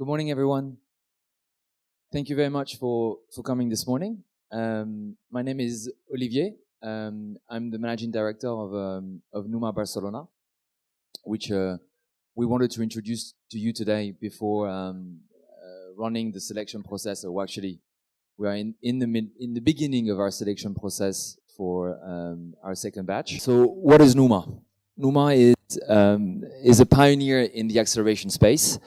Good morning, everyone. Thank you very much for coming this morning. My name is Olivier. I'm the managing director of NUMA Barcelona, which we wanted to introduce to you today before running the selection process. Or actually, we are in the beginning of our selection process for our second batch. So, what is NUMA? NUMA is a pioneer in the acceleration space.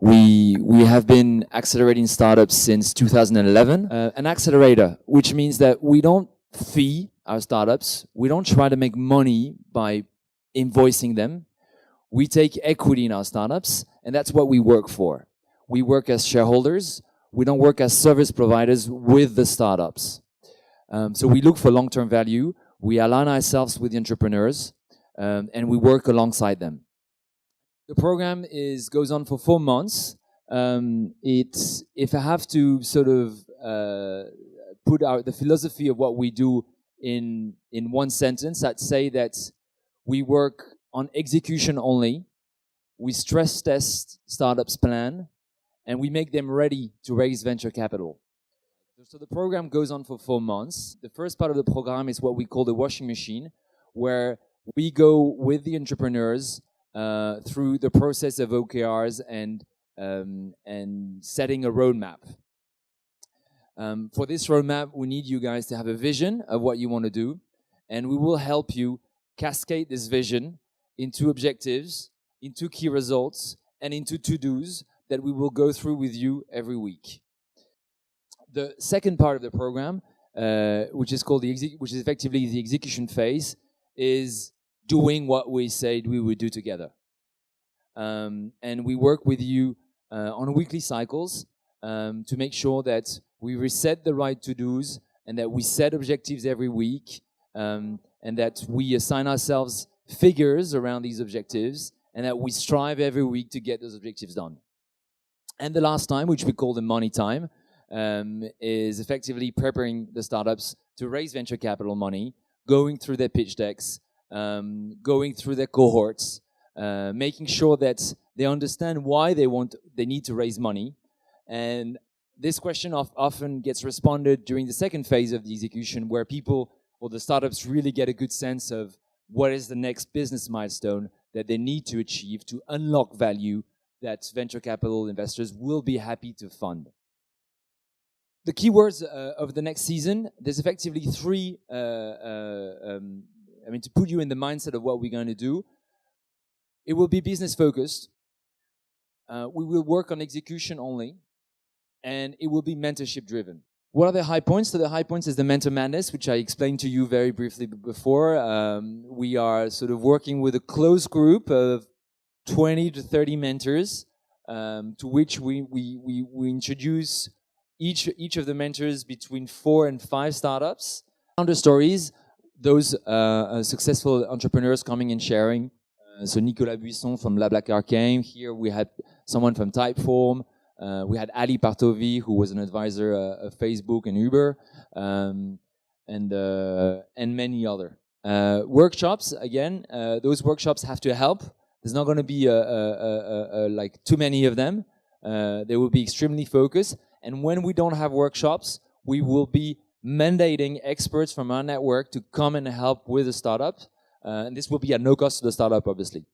We have been accelerating startups since 2011. An accelerator, which means that we don't fee our startups. We don't try to make money by invoicing them. We take equity in our startups, and that's what we work for. We work as shareholders. We don't work as service providers with the startups. So we look for long-term value. We align ourselves with the entrepreneurs, and we work alongside them. The program goes on for 4 months. If I have to sort of put out the philosophy of what we do in one sentence, I'd say that we work on execution only. We stress test startups' plan, and we make them ready to raise venture capital. So the program goes on for 4 months. The first part of the program is what we call the washing machine, where we go with the entrepreneurs through the process of OKRs and setting a roadmap. For this roadmap, we need you guys to have a vision of what you want to do, and we will help you cascade this vision into objectives, into key results, and into to-dos that we will go through with you every week. The second part of the program, which is effectively the execution phase, is doing what we said we would do together. And we work with you on weekly cycles to make sure that we reset the right to-dos and that we set objectives every week and that we assign ourselves figures around these objectives and that we strive every week to get those objectives done. And the last time, which we call the money time, is effectively preparing the startups to raise venture capital money, going through their pitch decks, going through their cohorts, making sure that they understand why they need to raise money. And this question often gets responded during the second phase of the execution, where people or the startups really get a good sense of what is the next business milestone that they need to achieve to unlock value that venture capital investors will be happy to fund. The keywords of the next season, there's effectively three, to put you in the mindset of what we're going to do. It will be business focused. We will work on execution only, and it will be mentorship driven. What are the high points? So the high points is the mentor madness, which I explained to you very briefly before. We are sort of working with a close group of 20 to 30 mentors, to which we introduce each of the mentors between 4 and 5 startups. Founder stories, those successful entrepreneurs coming and sharing. So Nicolas Buisson from BlaBlaCar came. Here we had someone from Typeform. We had Ali Partovi, who was an advisor of Facebook and Uber, and many other. Workshops, again, those workshops have to help. There's not going to be like too many of them. They will be extremely focused. And when we don't have workshops, we will be mandating experts from our network to come and help with the startup. And this will be at no cost to the startup, obviously.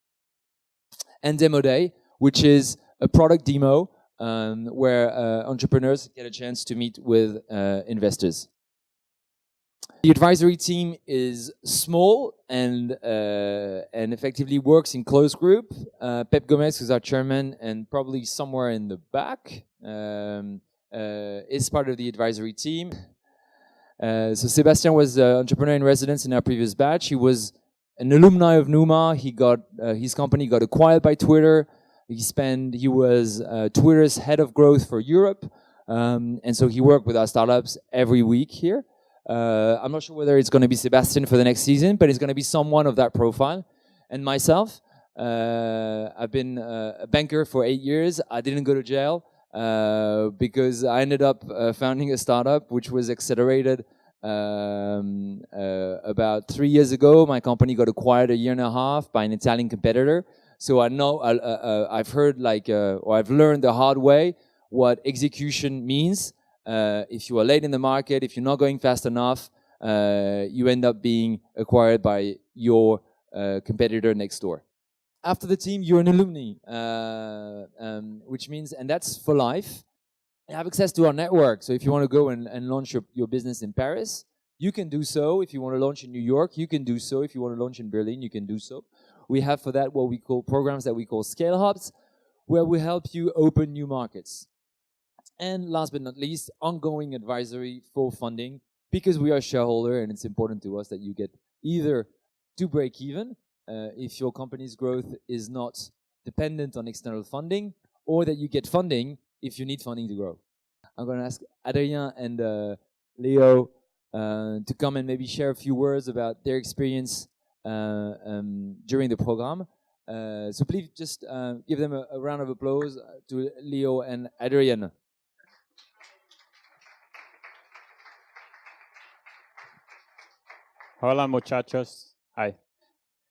And Demo Day, which is a product demo where entrepreneurs get a chance to meet with investors. The advisory team is small and effectively works in closed group. Pep Gomez, who's our chairman, and probably somewhere in the back, is part of the advisory team. So Sebastian was an entrepreneur in residence in our previous batch. He was an alumni of NUMA. He got his company got acquired by Twitter. He was Twitter's head of growth for Europe, and so he worked with our startups every week here. I'm not sure whether it's going to be Sebastian for the next season, but it's going to be someone of that profile. And myself, I've been a banker for 8 years. I didn't go to jail because I ended up founding a startup which was accelerated about 3 years ago. My company got acquired a year and a half by an Italian competitor. So I know I've heard or I've learned the hard way what execution means. If you are late in the market, if you're not going fast enough, you end up being acquired by your competitor next door. After the team, you're an alumni, which means, and that's for life. You have access to our network. So if you want to go and launch your business in Paris, you can do so. If you want to launch in New York, you can do so. If you want to launch in Berlin, you can do so. We have for that what we call programs that we call scale hubs, where we help you open new markets. And last but not least, ongoing advisory for funding, because we are a shareholder and it's important to us that you get either to break even if your company's growth is not dependent on external funding, or that you get funding if you need funding to grow. I'm going to ask Adrien and Leo to come and maybe share a few words about their experience during the program. So please just give them a round of applause to Leo and Adrien. Hola, muchachos. Hi.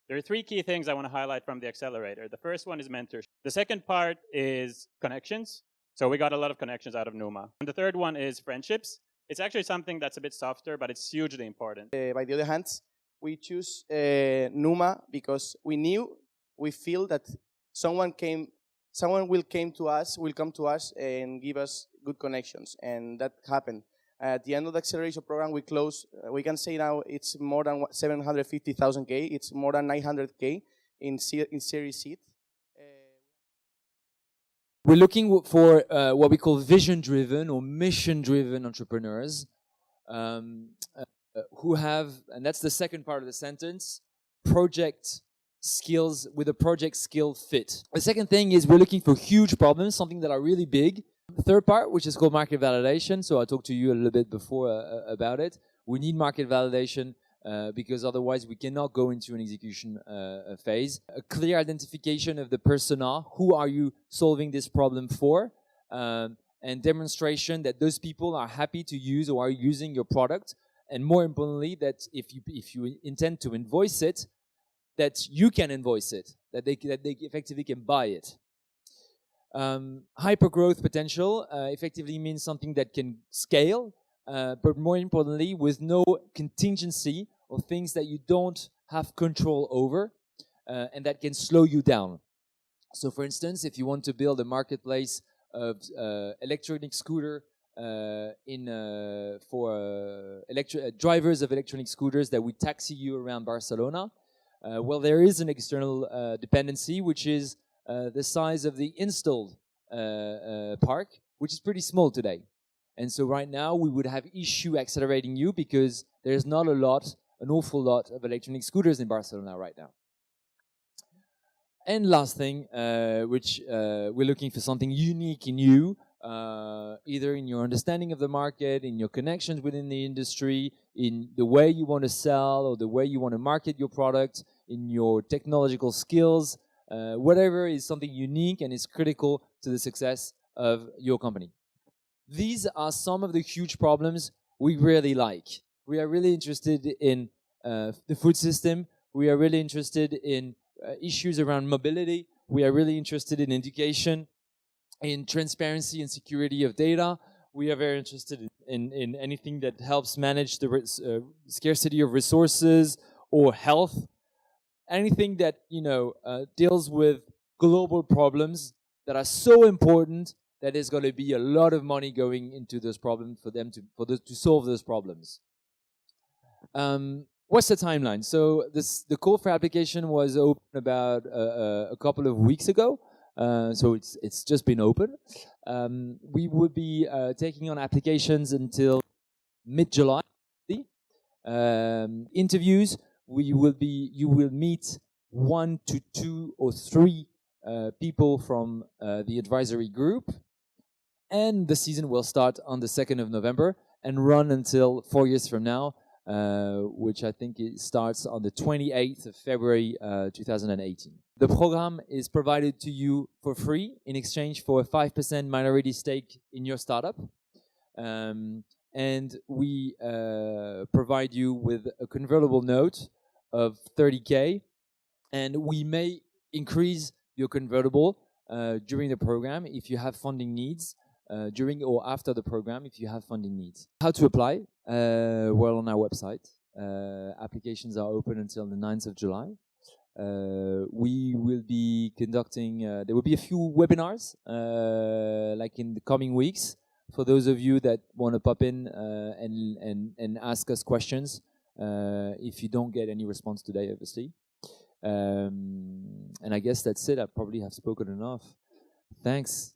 There are three key things I want to highlight from the accelerator. The first one is mentorship. The second part is connections. So we got a lot of connections out of NUMA. And the third one is friendships. It's actually something that's a bit softer, but it's hugely important. By the other hand, we choose NUMA because we feel that someone will come to us and give us good connections, and that happened. At the end of the acceleration program, we can say now it's more than 750,000 K. It's more than 900K in Series C. We're looking for what we call vision-driven or mission-driven entrepreneurs who have, and that's the second part of the sentence, project skills with a project skill fit. The second thing is we're looking for huge problems, something that are really big. The third part, which is called market validation, so I talked to you a little bit before about it. We need market validation because otherwise we cannot go into an execution phase. A clear identification of the persona, who are you solving this problem for, and demonstration that those people are happy to use or are using your product, and more importantly, that if you intend to invoice it, that you can invoice it, that they effectively can buy it. Hyper growth potential effectively means something that can scale, but more importantly, with no contingency or things that you don't have control over, and that can slow you down. So, for instance, if you want to build a marketplace of electronic scooter for drivers of electronic scooters that would taxi you around Barcelona, well, there is an external dependency, which is the size of the installed park, which is pretty small today. And so right now we would have issue accelerating you because there's not an awful lot of electronic scooters in Barcelona right now. And last thing, which we're looking for something unique in you, either in your understanding of the market, in your connections within the industry, in the way you want to sell or the way you want to market your product, in your technological skills, whatever is something unique and is critical to the success of your company. These are some of the huge problems we really like. We are really interested in the food system. We are really interested in issues around mobility. We are really interested in education, in transparency and security of data. We are very interested in anything that helps manage the scarcity of resources or health. Anything that deals with global problems that are so important that there's going to be a lot of money going into those problems for them to solve those problems. What's the timeline? So the call for application was open about a couple of weeks ago. So it's just been open. We would be taking on applications until mid-July. Interviews. You will meet 1 to 2 or 3 people from the advisory group, and the season will start on the 2nd of November and run until 4 years from now, which I think it starts on the 28th of February 2018. The program is provided to you for free in exchange for a 5% minority stake in your startup. And we provide you with a convertible note of 30K, and we may increase you're convertible during the program if you have funding needs, during or after the program if you have funding needs. How to apply? Well, on our website. Applications are open until the 9th of July. We will be conducting, there will be a few webinars like in the coming weeks for those of you that want to pop in and ask us questions if you don't get any response today, obviously. And I guess that's it. I probably have spoken enough. Thanks.